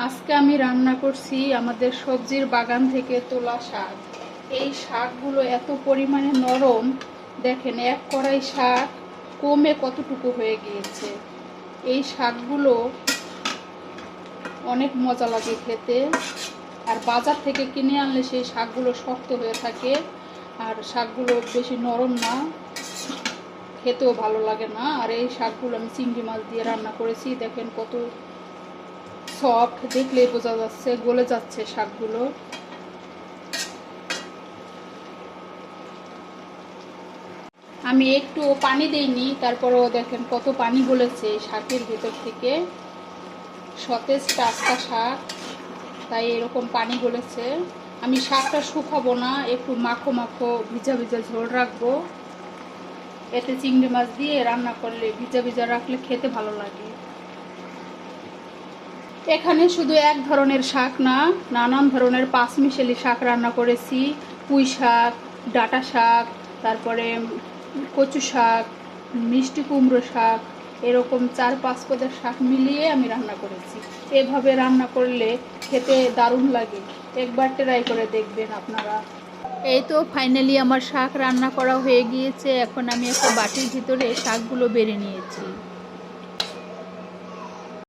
আজকে আমি রান্না করছি আমাদের সবজির বাগান থেকে তোলা শাক। এই শাকগুলো এত পরিমাণে নরম, দেখেন এক কড়াই শাক কমে কতটুকু হয়ে গিয়েছে। এই শাকগুলো অনেক মজা লাগে খেতে, আর বাজার থেকে কিনে আনলে সেই শাকগুলো শক্ত হয়ে থাকে, আর শাকগুলো বেশি নরম না, খেতেও ভালো লাগে না। আর এই শাকগুলো আমি চিংড়ি মাছ দিয়ে রান্না করেছি, দেখেন কত সফট, দেখলেই বোঝা যাচ্ছে গলে যাচ্ছে শাকগুলো। আমি একটু পানি দেইনি, তারপরেও দেখেন কত পানি গলেছে এই শাকের ভেতর থেকে। সতেজ টাটকা শাক, তাই এরকম পানি গলেছে। আমি শাকটা শুকাবো না, একটু মাখো মাখো ভিজা ভিজা ঝোল রাখবো। এতে চিংড়ি মাছ দিয়ে রান্না করলে ভিজা ভিজা রাখলে খেতে ভালো লাগে। এখানে শুধু এক ধরনের শাক না, নানান ধরনের পাঁচমিশালি শাক রান্না করেছি। পুঁই শাক, ডাঁটা শাক, তারপরে কচু শাক, মিষ্টি কুমড়ো শাক, এরকম 4-5 পদের শাক মিলিয়ে আমি রান্না করেছি। এভাবে রান্না করলে খেতে দারুণ লাগে, একবার ট্রাই করে দেখবেন আপনারা। এই তো ফাইনালি আমার শাক রান্না করা হয়ে গিয়েছে। এখন আমি একটা বাটির ভিতরে শাকগুলো বেড়ে নিয়েছি।